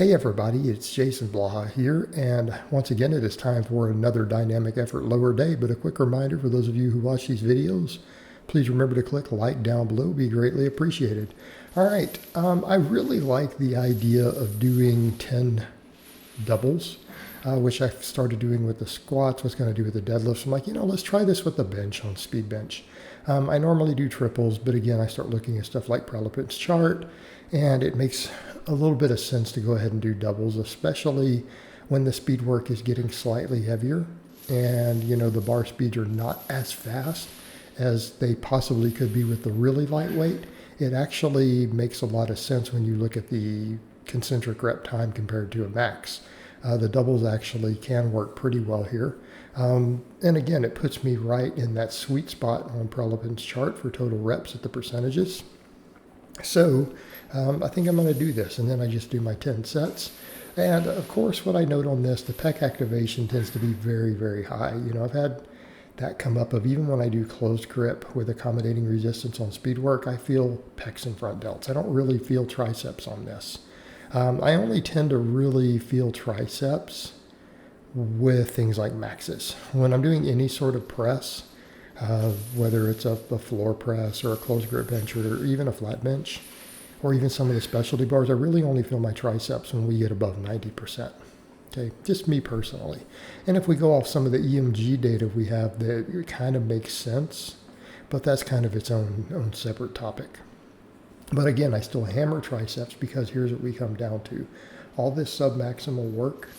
Hey everybody, it's Jason Blaha here, and once again it is time for another dynamic effort lower day, but a quick reminder for those of you who watch these videos, please remember to click like down below, be greatly appreciated. Alright, I really like the idea of doing 10 doubles, which I started doing with the squats, was going to do with the deadlifts. I'm like, let's try this with the bench on speed bench. I normally do triples, but again, I start looking at stuff like Pressdown's chart, and it makes a little bit of sense to go ahead and do doubles, especially when the speed work is getting slightly heavier and the bar speeds are not as fast as they possibly could be with the really lightweight. It actually makes a lot of sense when you look at the concentric rep time compared to a max. The doubles actually can work pretty well here. And again, it puts me right in that sweet spot on Pressdown's chart for total reps at the percentages. So I think I'm going to do this, and then I just do my 10 sets. And of course, what I note on this, the pec activation tends to be very, very high. I've had that come up of even when I do closed grip with accommodating resistance on speed work, I feel pecs and front delts. I don't really feel triceps on this. I only tend to really feel triceps with things like maxes. When I'm doing any sort of press, whether it's a floor press or a closed grip bench or even a flat bench, or even some of the specialty bars, I really only feel my triceps when we get above 90%. Okay, just me personally. And if we go off some of the EMG data we have, that it kind of makes sense, but that's kind of its own separate topic. But again, I still hammer triceps because here's what we come down to. All this submaximal work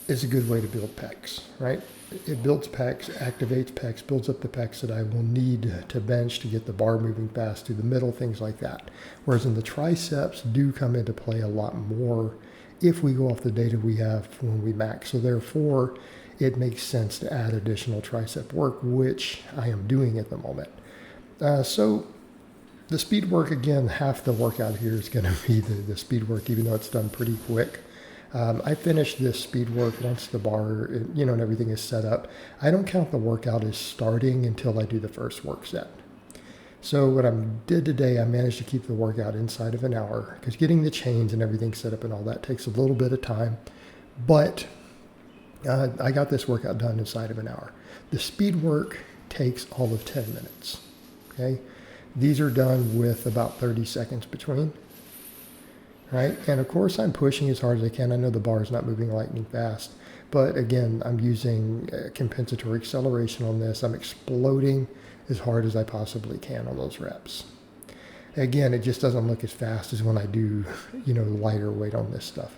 is a good way to build pecs, right? It builds pecs, activates pecs, builds up the pecs that I will need to bench to get the bar moving fast to the middle, things like that. Whereas in the triceps do come into play a lot more if we go off the data we have when we max. So therefore, it makes sense to add additional tricep work, which I am doing at the moment. So the speed work, again, half the workout here is going to be the speed work, even though it's done pretty quick. I finish this speed work once the bar, and everything is set up. I don't count the workout as starting until I do the first work set. So what I did today, I managed to keep the workout inside of an hour because getting the chains and everything set up and all that takes a little bit of time. But I got this workout done inside of an hour. The speed work takes all of 10 minutes. Okay, these are done with about 30 seconds between. Right? And of course I'm pushing as hard as I can. I know the bar is not moving lightning fast, but again, I'm using compensatory acceleration on this. I'm exploding as hard as I possibly can on those reps. Again, it just doesn't look as fast as when I do, lighter weight on this stuff.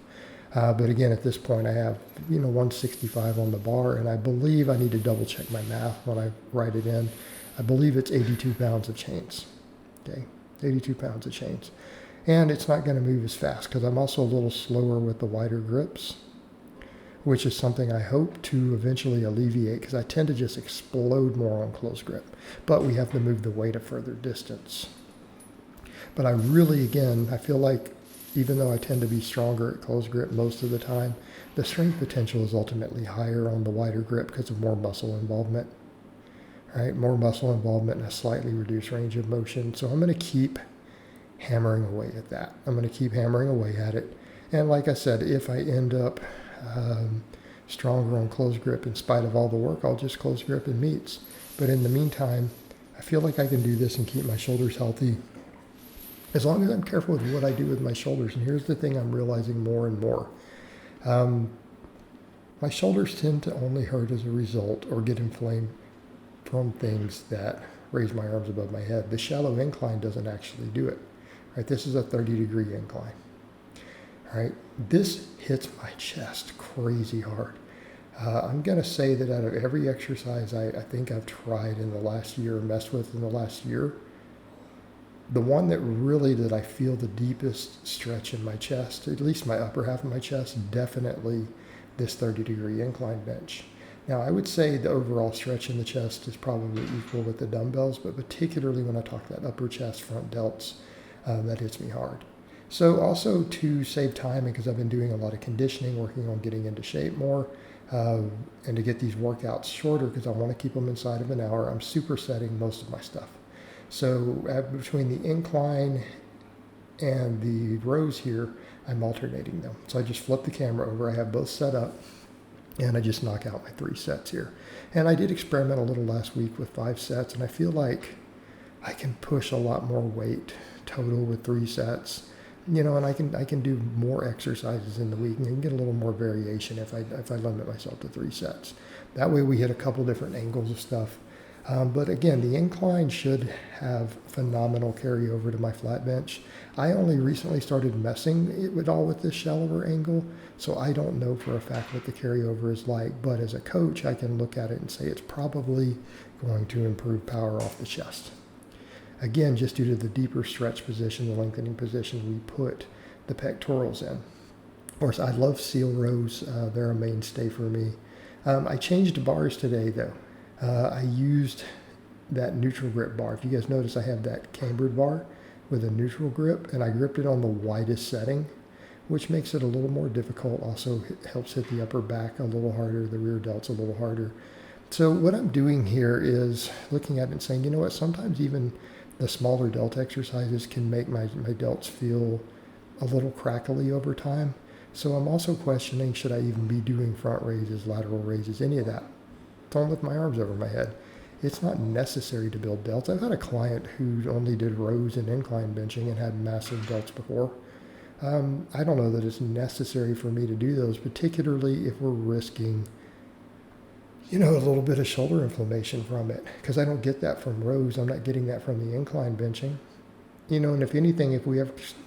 But again, at this point I have, 165 on the bar, and I believe I need to double check my math when I write it in. I believe it's 82 pounds of chains. Okay, 82 pounds of chains. And it's not going to move as fast because I'm also a little slower with the wider grips, which is something I hope to eventually alleviate because I tend to just explode more on close grip. But we have to move the weight a further distance. But I really, again, I feel like even though I tend to be stronger at close grip most of the time, the strength potential is ultimately higher on the wider grip because of more muscle involvement. Right? More muscle involvement and a slightly reduced range of motion. So I'm going to keep hammering away at that. I'm going to keep hammering away at it. And like I said, if I end up stronger on close grip in spite of all the work, I'll just close grip in meets. But in the meantime, I feel like I can do this and keep my shoulders healthy as long as I'm careful with what I do with my shoulders. And here's the thing I'm realizing more and more. My shoulders tend to only hurt as a result or get inflamed from things that raise my arms above my head. The shallow incline doesn't actually do it. Right, this is a 30-degree incline. All right, this hits my chest crazy hard. I'm going to say that out of every exercise I think I've tried in the last year, messed with in the last year, the one that I feel the deepest stretch in my chest, at least my upper half of my chest, definitely this 30-degree incline bench. Now, I would say the overall stretch in the chest is probably equal with the dumbbells, but particularly when I talk that upper chest, front delts, that hits me hard. So also to save time, because I've been doing a lot of conditioning, working on getting into shape more, and to get these workouts shorter because I want to keep them inside of an hour, I'm supersetting most of my stuff. So between the incline and the rows here, I'm alternating them. So I just flip the camera over. I have both set up, and I just knock out my 3 sets here. And I did experiment a little last week with 5 sets, and I feel like I can push a lot more weight total with 3 sets. And I can do more exercises in the week and get a little more variation if I limit myself to 3 sets. That way we hit a couple different angles of stuff. But again, the incline should have phenomenal carryover to my flat bench. I only recently started messing it with this shallower angle, so I don't know for a fact what the carryover is like. But as a coach, I can look at it and say it's probably going to improve power off the chest. Again, just due to the deeper stretch position, the lengthening position we put the pectorals in. Of course, I love seal rows. They're a mainstay for me. I changed bars today, though. I used that neutral grip bar. If you guys notice, I have that cambered bar with a neutral grip, and I gripped it on the widest setting, which makes it a little more difficult. Also helps hit the upper back a little harder, the rear delts a little harder. So what I'm doing here is looking at it and saying, you know what, sometimes even the smaller delt exercises can make my delts feel a little crackly over time. So I'm also questioning, should I even be doing front raises, lateral raises, any of that? Don't lift my arms over my head. It's not necessary to build delts. I've had a client who only did rows and incline benching and had massive delts before. I don't know that it's necessary for me to do those, particularly if we're risking a little bit of shoulder inflammation from it, because I don't get that from rows. I'm not getting that from the incline benching. And if anything, if we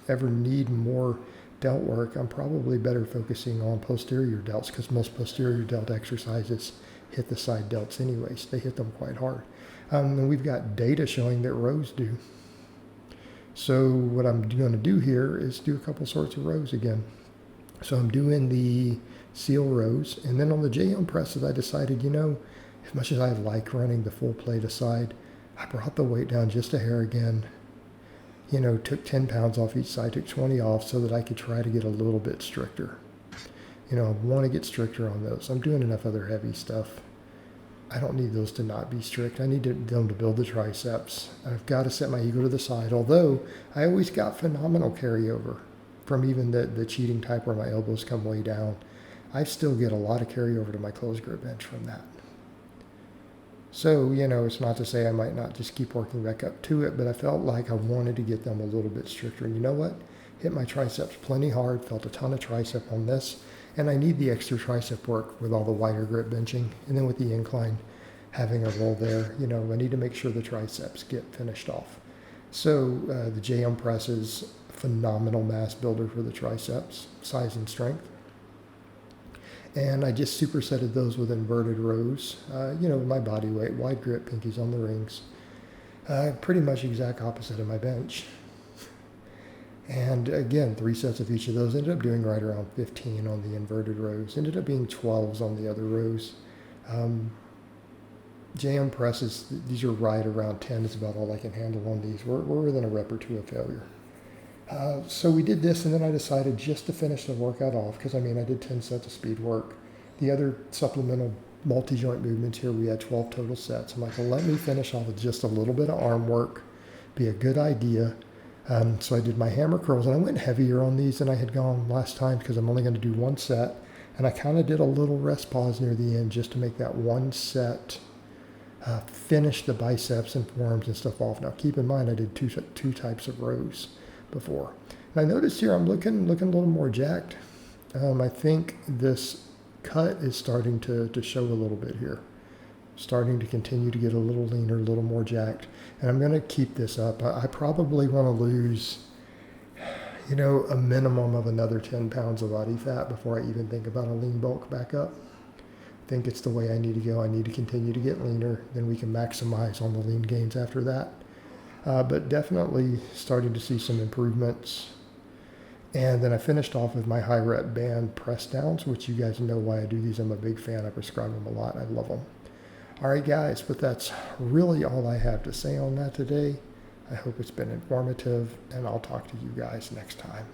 ever need more delt work, I'm probably better focusing on posterior delts, because most posterior delt exercises hit the side delts anyways. They hit them quite hard. And we've got data showing that rows do. So what I'm going to do here is do a couple sorts of rows again. So I'm doing the seal rows, and then on the JM presses, I decided, as much as I like running the full plate aside, I brought the weight down just a hair again. Took 10 pounds off each side, took 20 off so that I could try to get a little bit stricter. I want to get stricter on those. I'm doing enough other heavy stuff. I don't need those to not be strict. I need them to build the triceps. I've got to set my ego to the side, although I always got phenomenal carryover from even the cheating type where my elbows come way down. I still get a lot of carryover to my closed grip bench from that. So, it's not to say I might not just keep working back up to it, but I felt like I wanted to get them a little bit stricter. And you know what? Hit my triceps plenty hard, felt a ton of tricep on this, and I need the extra tricep work with all the wider grip benching. And then with the incline, having a roll there, I need to make sure the triceps get finished off. So the JM press is phenomenal mass builder for the triceps, size and strength. And I just supersetted those with inverted rows, my body weight, wide grip, pinkies on the rings. Pretty much exact opposite of my bench. And again, 3 sets of each of those. Ended up doing right around 15 on the inverted rows. Ended up being 12s on the other rows. JM presses, these are right around 10 is about all I can handle on these. We're within a rep or two of failure. So we did this, and then I decided just to finish the workout off, because I did 10 sets of speed work. The other supplemental multi-joint movements here, we had 12 total sets. I'm like, well, let me finish off with just a little bit of arm work. Be a good idea. So I did my hammer curls, and I went heavier on these than I had gone last time, because I'm only going to do 1 set. And I kind of did a little rest pause near the end just to make that 1 set finish the biceps and forearms and stuff off. Now, keep in mind, I did two types of rows before. And I noticed here I'm looking a little more jacked. I think this cut is starting to show a little bit here. Starting to continue to get a little leaner, a little more jacked. And I'm going to keep this up. I probably want to lose, a minimum of another 10 pounds of body fat before I even think about a lean bulk back up. I think it's the way I need to go. I need to continue to get leaner. Then we can maximize on the lean gains after that. But definitely starting to see some improvements. And then I finished off with my high rep band press downs, which you guys know why I do these. I'm a big fan. I prescribe them a lot. I love them. All right, guys, but that's really all I have to say on that today. I hope it's been informative, and I'll talk to you guys next time.